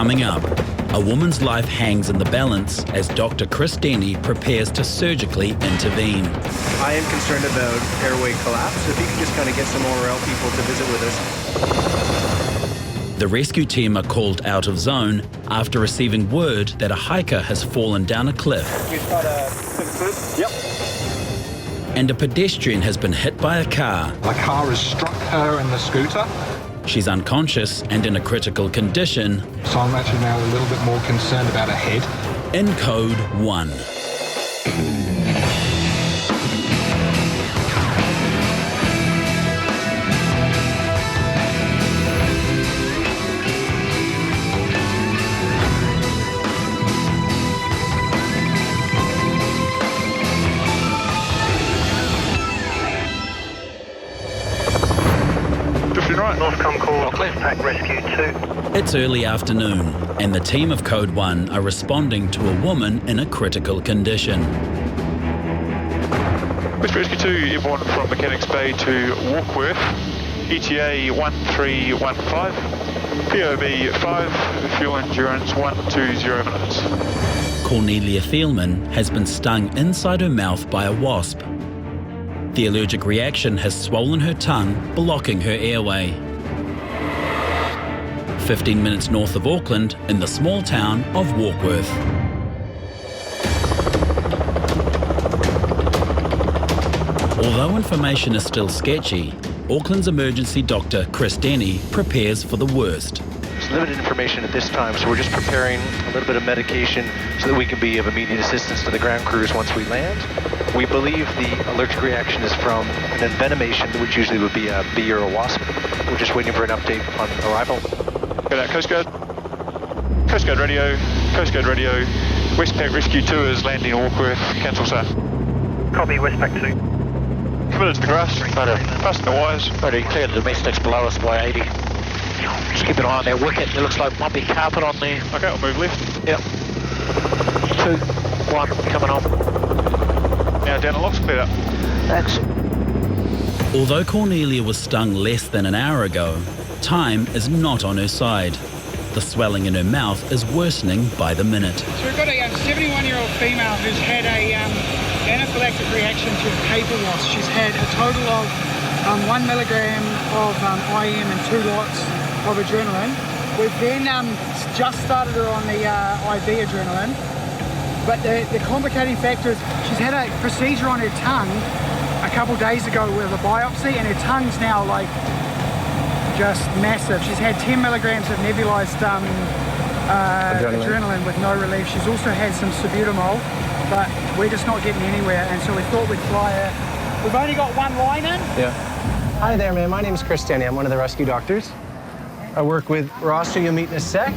Coming up, a woman's life hangs in the balance as Dr. Chris Denny prepares to surgically intervene. I am concerned about airway collapse. If you can just kind of get some ORL people to visit with us. The rescue team are called out of zone after receiving word that a hiker has fallen down a cliff. We've got a 6 foot. Yep. And a pedestrian has been hit by a car. The car has struck her and the scooter. She's unconscious and in a critical condition. So I'm actually now a little bit more concerned about her head. In Code 1. Northcom call, Pack Rescue 2. It's early afternoon, and the team of Code 1 are responding to a woman in a critical condition. West Rescue 2, airborne from Mechanics Bay to Warkworth, ETA 1315, POB 5, fuel endurance 120 minutes. Cornelia Thielman has been stung inside her mouth by a wasp. The allergic reaction has swollen her tongue, blocking her airway. 15 minutes north of Auckland, in the small town of Warkworth. Although information is still sketchy, Auckland's emergency doctor, Chris Denny, prepares for the worst. There's limited information at this time, so we're just preparing a little bit of medication so that we can be of immediate assistance to the ground crews once we land. We believe the allergic reaction is from an envenomation, which usually would be a bee or a wasp. We're just waiting for an update on arrival. Go Coast Guard. Coast Guard radio. Coast Guard radio. Westpac Rescue 2 is landing in Warkworth. Cancel, sir. Copy, Westpac 2. Committed to the grass. Fasten the wires. Ready, clear the domestics below us by 80. Just keep an eye on that wicket. It looks like might be carpet on there. Okay, I'll move left. Yep. 2, 1, coming on. Now down the locks, cleared up. Thanks. Although Cornelia was stung less than an hour ago, time is not on her side. The swelling in her mouth is worsening by the minute. So we've got a 71-year-old female who's had a anaphylactic reaction to a paper wasp. She's had a total of 1 milligram of IM and 2 lots of adrenaline. We've then just started her on the IV adrenaline. But the complicating factor is she's had a procedure on her tongue a couple days ago with a biopsy, and her tongue's now like just massive. She's had 10 milligrams of nebulized adrenaline with no relief. She's also had some salbutamol, but we're just not getting anywhere, and so we thought we'd fly her. We've only got one line in. Yeah. Hi there, man. My name's Chris Denny. I'm one of the rescue doctors. I work with Ross, who you'll meet in a sec.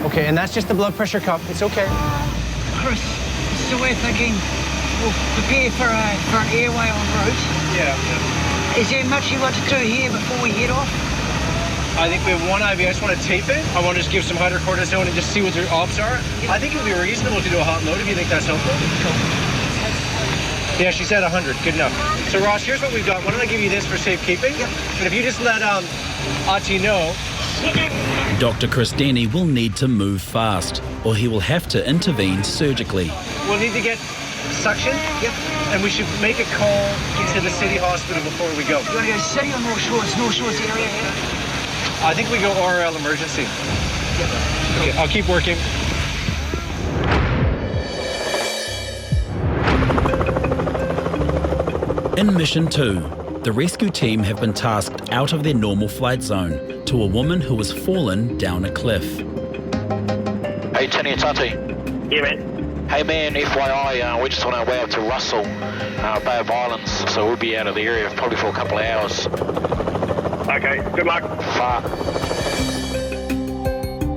Okay, and that's just the blood pressure cup. It's okay. Chris, so we're thinking we'll prepare for an airway en route. Yeah. Is there much you want to do here before we head off? I think we have one IV. I just want to tape it. I want to just give some hydrocortisone and just see what their ops are. I think it would be reasonable to do a hot load if you think that's helpful. Cool. Yeah, she said 100. Good enough. So, Ross, here's what we've got. Why don't I give you this for safekeeping? Yep. And if you just let Ati know. Dr. Chris Denny will need to move fast, or he will have to intervene surgically. We'll need to get suction. Yep. And we should make a call to the city hospital before we go. You want to go city or North Shores? North Shores area here? I think we go RL emergency. Yep. Okay, I'll keep working. In Mission 2, the rescue team have been tasked out of their normal flight zone to a woman who has fallen down a cliff. Hey, Tini, it's Ati. Yeah, man. Hey, man, FYI, we're just on our way up to Russell, Bay of Islands, so we'll be out of the area probably for a couple of hours. Okay, good luck. Far.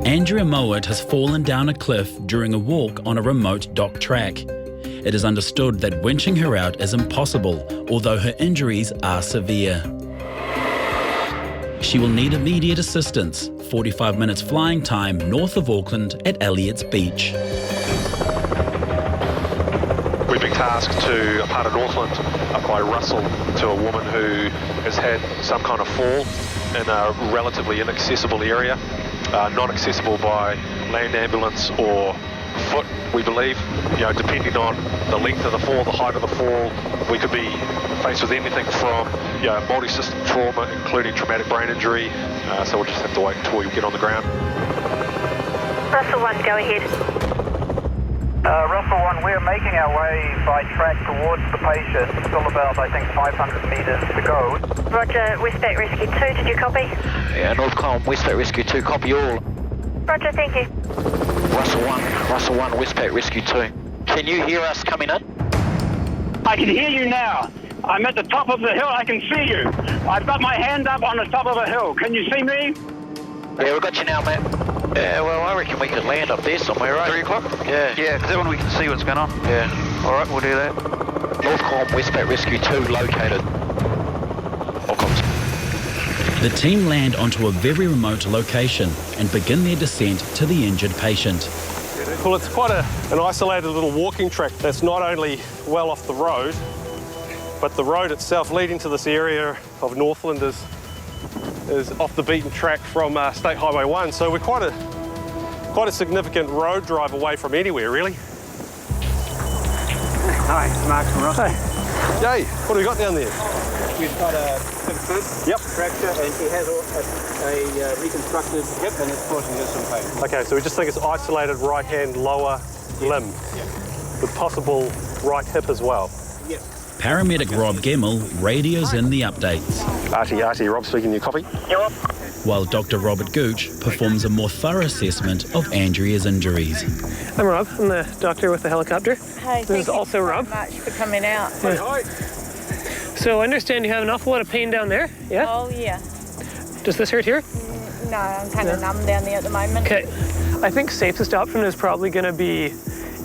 Andrea Mowat has fallen down a cliff during a walk on a remote dock track. It is understood that winching her out is impossible, although her injuries are severe. She will need immediate assistance, 45 minutes flying time north of Auckland at Elliott's Beach. We've been task to a part of Northland up by Russell to a woman who has had some kind of fall in a relatively inaccessible area, not accessible by land ambulance or foot, we believe. Depending on the length of the fall, the height of the fall, we could be faced with anything from multi-system trauma, including traumatic brain injury. So we'll just have to wait until we get on the ground. Russell 1, go ahead. Russell 1, we're making our way by track towards the patient. Still about, I think, 500 metres to go. Roger, Westpac Rescue 2, did you copy? Yeah, Northcom, Westpac Rescue 2, copy all. Roger, thank you. Russell 1, Westpac Rescue 2. Can you hear us coming in? I can hear you now. I'm at the top of the hill. I can see you. I've got my hand up on the top of a hill. Can you see me? Yeah, we've got you now, mate. Yeah, well, I reckon we could land up there somewhere, right? 3 o'clock? Yeah. Yeah, because that one we can see what's going on. Yeah. All right, we'll do that. Northcom, Westpac Rescue 2 located. All comms. The team land onto a very remote location and begin their descent to the injured patient. Well, it's quite an isolated little walking track that's not only well off the road, but the road itself leading to this area of Northland is off the beaten track from State Highway 1. So we're quite a significant road drive away from anywhere, really. Hi, Mark from Ross. Hey. Yay, what have we got down there? We've got a fracture, and she has a reconstructed hip, and it's causing her some pain. Okay, so we just think it's isolated right hand lower limb with possible right hip as well. Yes. Paramedic Rob Gemmell radios in the updates, RT, Rob speaking, you copy? while Dr. Robert Gooch performs a more thorough assessment of Andrea's injuries. I'm Rob. I'm the doctor with the helicopter. Hey, this is also Rob. Thank you so much for coming out. Hi. So I understand you have an awful lot of pain down there, yeah? Oh, yeah. Does this hurt here? No, I'm kind of numb down there at the moment. Okay. I think safest option is probably going to be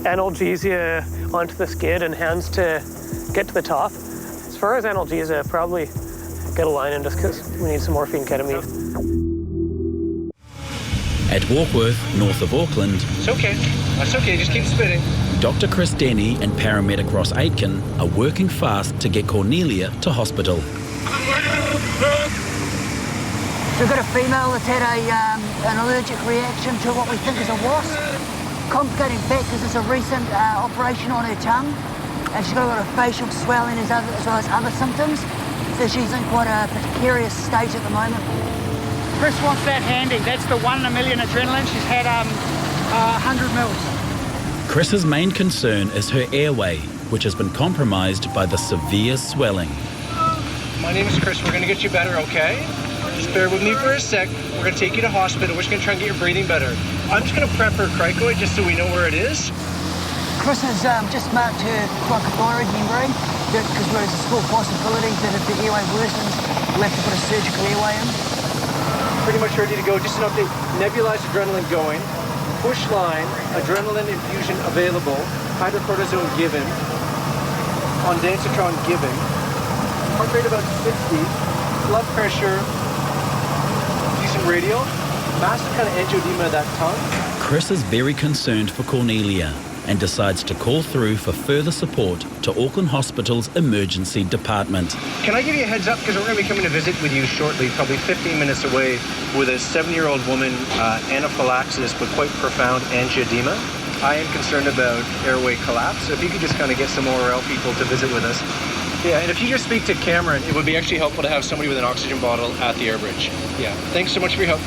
analgesia onto the skid and hands to get to the top. As far as analgesia, probably get a line in just because we need some morphine ketamine. At Warkworth, north of Auckland, It's okay. That's okay. Just keep spitting. Dr. Chris Denny and paramedic Ross Aitken are working fast to get Cornelia to hospital. So we've got a female that's had an allergic reaction to what we think is a wasp. Complicating factors is a recent operation on her tongue, and she's got a lot of facial swelling as well as other symptoms. So she's in quite a precarious stage at the moment. Chris wants that handy. That's the 1 in a million adrenaline. She's had 100 mils. Chris's main concern is her airway, which has been compromised by the severe swelling. My name is Chris. We're going to get you better, okay? Just bear with me for a sec. We're going to take you to hospital. We're just going to try and get your breathing better. I'm just going to prep her cricoid just so we know where it is. Chris has just marked her cricothyroid membrane because there is a small possibility that if the airway worsens, we'll have to put a surgical airway in. Pretty much ready to go. Just an update. Nebulized adrenaline going. Push line, adrenaline infusion available. Hydrocortisone given. Ondansetron given. Heart rate about 60. Blood pressure. Decent radial. Massive kind of angioedema of that tongue. Chris is very concerned for Cornelia and decides to call through for further support to Auckland Hospital's emergency department. Can I give you a heads up? Because we're going to be coming to visit with you shortly, probably 15 minutes away, with a 7-year-old woman, anaphylaxis with quite profound angioedema. I am concerned about airway collapse. So if you could just kind of get some ORL people to visit with us. Yeah, and if you just speak to Cameron, it would be actually helpful to have somebody with an oxygen bottle at the airbridge. Yeah, thanks so much for your help.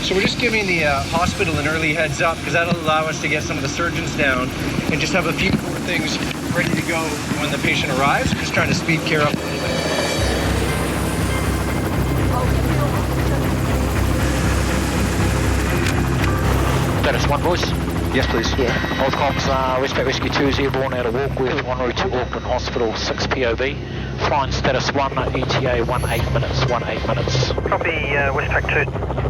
So we're just giving the hospital an early heads up because that'll allow us to get some of the surgeons down and just have a few more things ready to go when the patient arrives. We're just trying to speed care up a little bit. Dennis, one voice. Yes, please. Yeah. Northcom's Westpac Rescue 2 is airborne out of Warkworth, en route to Auckland Hospital, 6 POV. Flying status 1, ETA 18 minutes, 18 minutes. Copy, Westpac 2.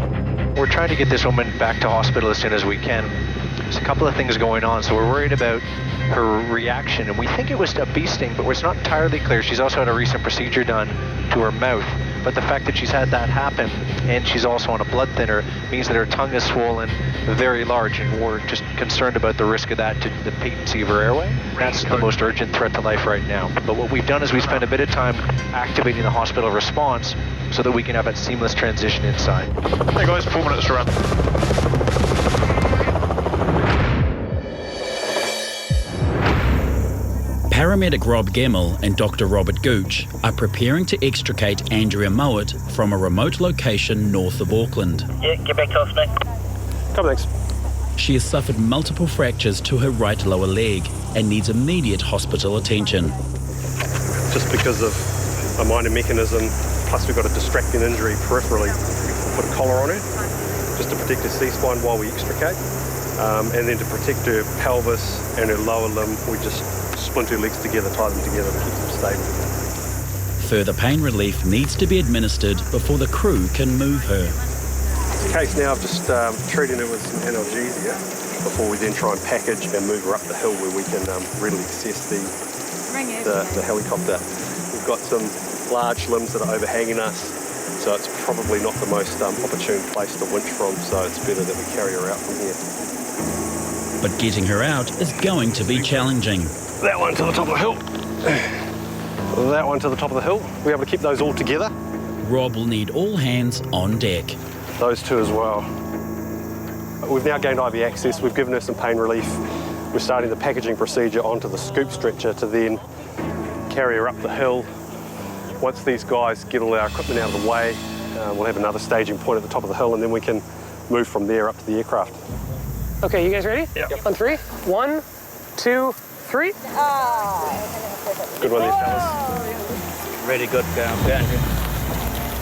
We're trying to get this woman back to hospital as soon as we can. There's a couple of things going on, so we're worried about her reaction, and we think it was a bee sting, but it's not entirely clear. She's also had a recent procedure done to her mouth. But the fact that she's had that happen and she's also on a blood thinner means that her tongue is swollen very large, and we're just concerned about the risk of that to the patency of her airway. That's the most urgent threat to life right now. But what we've done is we spent a bit of time activating the hospital response so that we can have a seamless transition inside. Hey guys, 4 minutes to run. Paramedic Rob Gemmell and Dr. Robert Gooch are preparing to extricate Andrea Mowat from a remote location north of Auckland. Yeah, get back to us, mate. Come, thanks. She has suffered multiple fractures to her right lower leg and needs immediate hospital attention. Just because of a minor mechanism, plus we've got a distracting injury peripherally, we'll put a collar on her just to protect her C-spine while we extricate. And then to protect her pelvis and her lower limb, we just splint her legs together, tie them together to keep them stable. Further pain relief needs to be administered before the crew can move her. It's a case now of just treating her with some analgesia before we then try and package and move her up the hill where we can readily access the helicopter. We've got some large limbs that are overhanging us, so it's probably not the most opportune place to winch from, so it's better that we carry her out from here. But getting her out is going to be challenging. That one to the top of the hill. That one to the top of the hill. We're able to keep those all together. Rob will need all hands on deck. Those two as well. We've now gained IV access. We've given her some pain relief. We're starting the packaging procedure onto the scoop stretcher to then carry her up the hill. Once these guys get all our equipment out of the way, we'll have another staging point at the top of the hill, and then we can move from there up to the aircraft. Okay, you guys ready? Yeah. On 3. 1, 2, 3. Good one there, fellas. Really good, Andrew.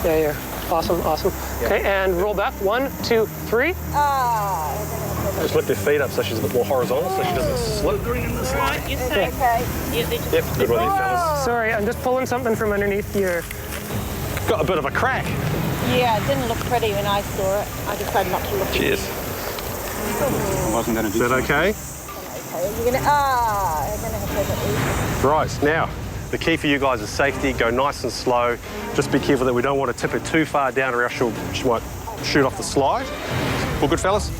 Yeah. Awesome. Yeah. Okay, and roll back. 1, 2, 3. Just lift her feet up so she's a bit more horizontal so she doesn't slip. Okay. Yep, good one there, fellas. Sorry, I'm just pulling something from underneath your... Got a bit of a crack. Yeah, it didn't look pretty when I saw it. I decided not to look. Cheers. I wasn't going to do Is that okay? Okay, you're gonna have to have it. Right, now, the key for you guys is safety. Go nice and slow. Just be careful that we don't want to tip her too far down or else she might shoot off the slide. All good, fellas?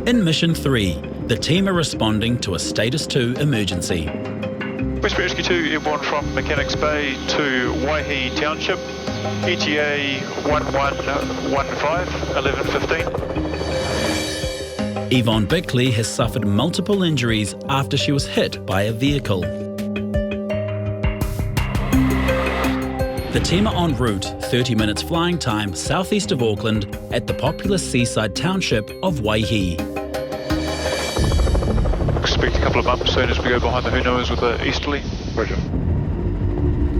In Mission 3, the team are responding to a Status 2 emergency. West Rescue 2 airborne from Mechanics Bay to Waihi Township, ETA 1115, 11:15. Yvonne Bickley has suffered multiple injuries after she was hit by a vehicle. The team are en route, 30 minutes flying time southeast of Auckland at the popular seaside township of Waihi. Expect a couple of bumps soon as we go behind the Whonoas with the easterly. Roger.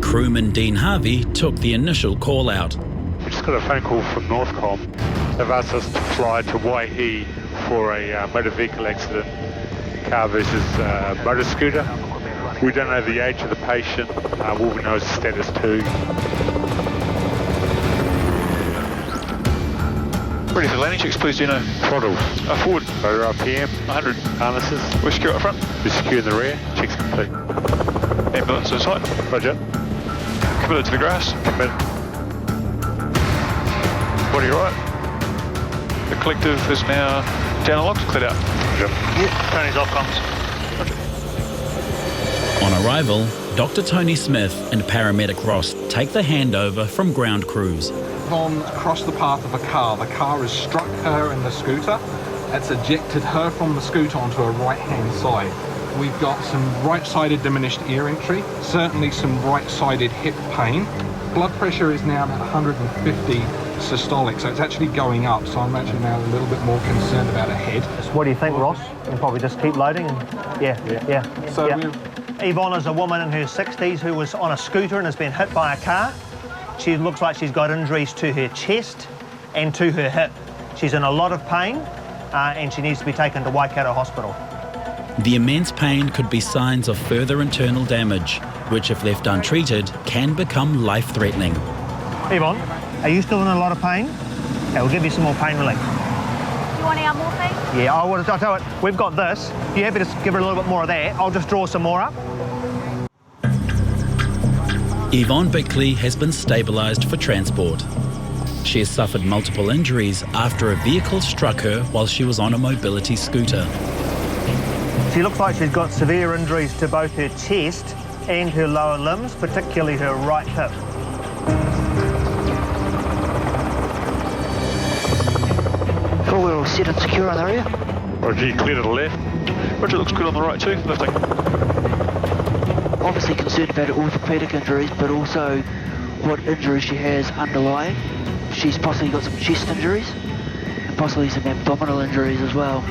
Crewman Dean Harvey took the initial call out. We just got a phone call from Northcom. They've asked us to fly to Waihi for a motor vehicle accident, car versus motor scooter. We don't know the age of the patient. All we know is status 2. Ready for landing checks, please, Dino. Throttles. Forward. Motor RPM. 100. Harnesses. We're secure up front. We're secure in the rear. Checks complete. Ambulance in sight. Roger. Committed to the grass. Committed. Body right. The collective is now down and locked. Cleared out. Roger. Tony's off comms. On arrival, Dr. Tony Smith and paramedic Ross take the handover from ground crews. Yvonne crossed the path of a car. The car has struck her in the scooter. It's ejected her from the scooter onto her right-hand side. We've got some right-sided diminished ear entry, certainly some right-sided hip pain. Blood pressure is now about 150 systolic, so it's actually going up, so I'm actually now a little bit more concerned about her head. What do you think, Ross? We'll probably just keep loading and yeah. So Yvonne is a woman in her 60s who was on a scooter and has been hit by a car. She looks like she's got injuries to her chest and to her hip. She's in a lot of pain and she needs to be taken to Waikato Hospital. The immense pain could be signs of further internal damage, which if left untreated can become life-threatening. Yvonne, are you still in a lot of pain? Okay, we'll give you some more pain relief. Do you want our morphine? Yeah, I'll tell you what, we've got this. If you're happy to give her a little bit more of that, I'll just draw some more up. Yvonne Bickley has been stabilised for transport. She has suffered multiple injuries after a vehicle struck her while she was on a mobility scooter. She looks like she's got severe injuries to both her chest and her lower limbs, particularly her right hip. Cool, we're all set and secure on the rear. Roger, clear to the left. Roger, looks good on the right too, lifting. Obviously concerned about her orthopaedic injuries, but also what injuries she has underlying. She's possibly got some chest injuries and possibly some abdominal injuries as well.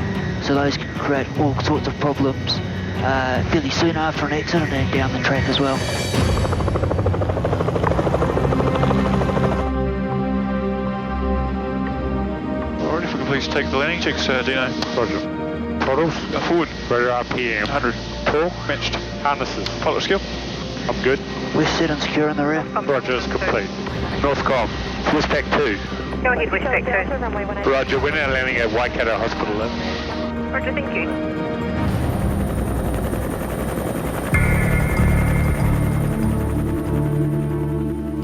So those can create all sorts of problems fairly soon after an accident and down the track as well. Alright, if we can please take the landing checks, Dino. Roger. Throttles? Forward. We're RPM. 100. Pull. Matched. Harnesses. Pilot skill. I'm good. We're set and secure on the rear. Roger, it's complete. Northcom. Westpac 2. Go ahead, Westpac 2. Roger, we're now landing at Waikato Hospital. Roger, thank you.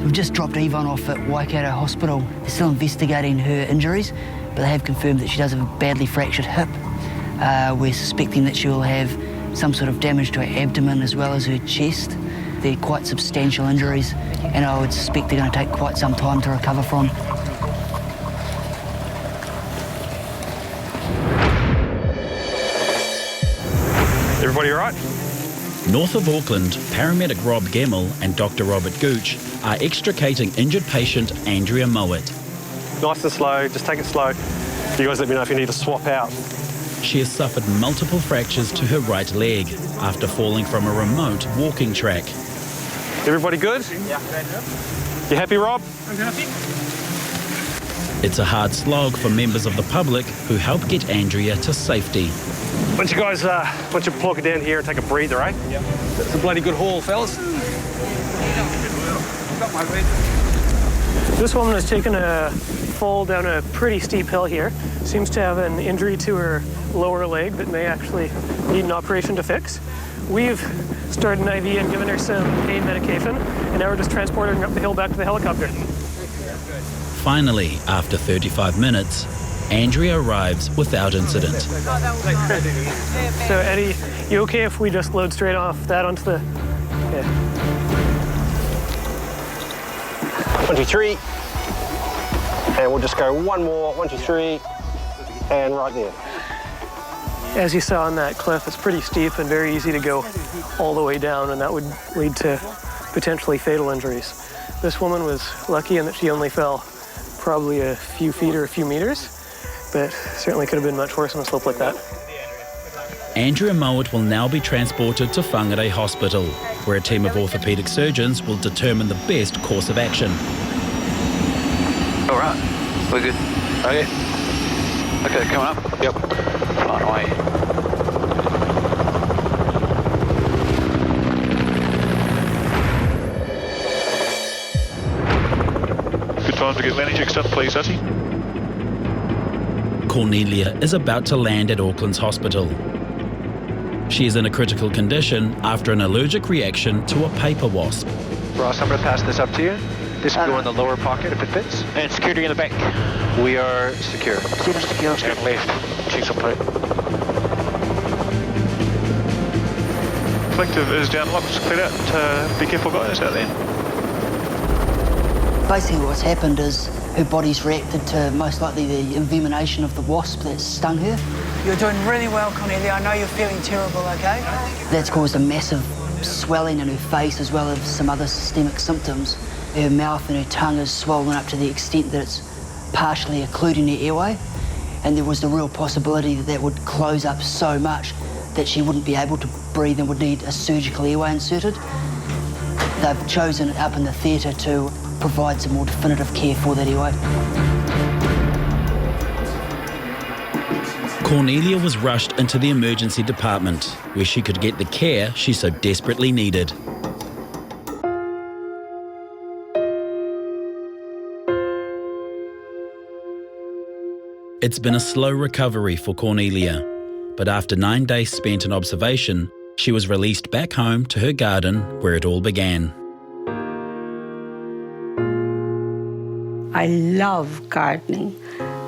We've just dropped Yvonne off at Waikato Hospital. They're still investigating her injuries, but they have confirmed that she does have a badly fractured hip. We're suspecting that she will have some sort of damage to her abdomen as well as her chest. They're quite substantial injuries, and I would suspect they're going to take quite some time to recover from. Everybody all right? North of Auckland, paramedic Rob Gemmell and Dr. Robert Gooch are extricating injured patient Andrea Mowat. Nice and slow, just take it slow. You guys let me know if you need to swap out. She has suffered multiple fractures to her right leg after falling from a remote walking track. Everybody good? Yeah. You happy, Rob? I'm happy. It's a hard slog for members of the public who helped get Andrea to safety. Why don't you guys, plonk it down here and take a breather, eh? Yeah. That's a bloody good haul, fellas. Got my breath. This woman has taken a fall down a pretty steep hill here. Seems to have an injury to her lower leg that may actually need an operation to fix. We've started an IV and given her some pain medication, and now we're just transporting her up the hill back to the helicopter. Finally, after 35 minutes, Andrea arrives without incident. So Eddie, you okay if we just load straight off that onto the... Yeah. 1, 2, 3. And we'll just go one more, 1, 2, 3, and right there. As you saw on that cliff, it's pretty steep and very easy to go all the way down, and that would lead to potentially fatal injuries. This woman was lucky in that she only fell probably a few feet or a few meters, but certainly could have been much worse on a slope like that. Andrea Mowat will now be transported to Whangarei Hospital, where a team of orthopaedic surgeons will determine the best course of action. All right, we're good. Okay. Okay, coming up. Yep. Flying away. Good time to get landing checks done, please, Atty. Cornelia is about to land at Auckland's hospital. She is in a critical condition after an allergic reaction to a paper wasp. Ross, I'm going to pass this up to you. This will go in the lower pocket if it fits. And security in the back. We are secure. Set and secure. And left. Cheeks on plate. Collective is down, locks cleared out. Be careful, guys, out there. Basically what's happened is her body's reacted to most likely the envenomation of the wasp that stung her. You're doing really well, Cornelia. I know you're feeling terrible, okay? That's caused a massive swelling in her face as well as some other systemic symptoms. Her mouth and her tongue is swollen up to the extent that it's partially occluding her airway, and there was the real possibility that that would close up so much that she wouldn't be able to breathe and would need a surgical airway inserted. They've chosen up in the theatre to provide some more definitive care for that airway. Cornelia was rushed into the emergency department, where she could get the care she so desperately needed. It's been a slow recovery for Cornelia, but after 9 days spent in observation, she was released back home to her garden where it all began. I love gardening.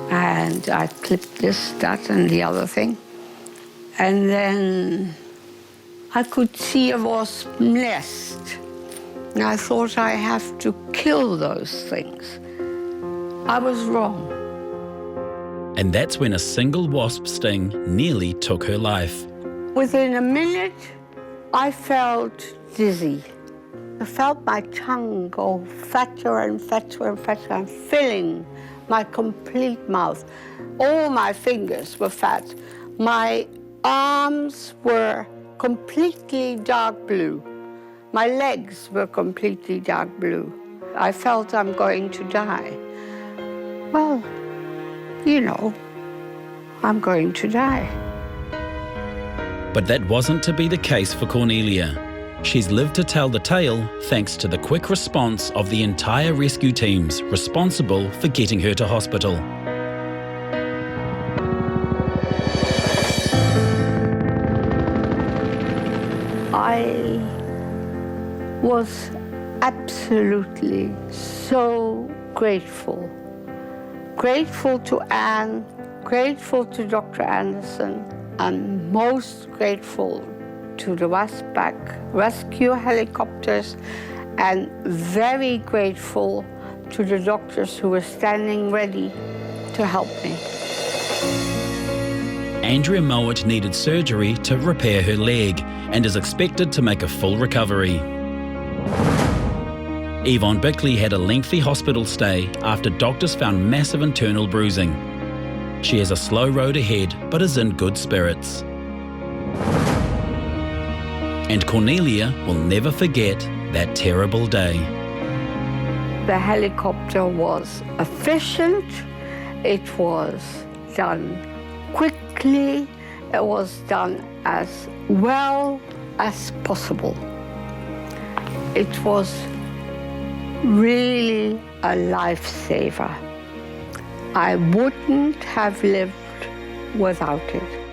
And I clipped this, that, and the other thing. And then I could see a wasp nest. And I thought I have to kill those things. I was wrong. And that's when a single wasp sting nearly took her life. Within a minute, I felt dizzy. I felt my tongue go fatter and fatter and fatter and filling my complete mouth. All my fingers were fat. My arms were completely dark blue. My legs were completely dark blue. I felt I'm going to die. Well, you know, I'm going to die. But that wasn't to be the case for Cornelia. She's lived to tell the tale thanks to the quick response of the entire rescue teams responsible for getting her to hospital. I was absolutely so grateful. Grateful to Anne, grateful to Dr. Anderson, and most grateful to the Westpac rescue helicopters, and very grateful to the doctors who were standing ready to help me. Andrea Mowat needed surgery to repair her leg and is expected to make a full recovery. Yvonne Bickley had a lengthy hospital stay after doctors found massive internal bruising. She has a slow road ahead but is in good spirits. And Cornelia will never forget that terrible day. The helicopter was efficient, it was done quickly, it was done as well as possible. It was really a lifesaver. I wouldn't have lived without it.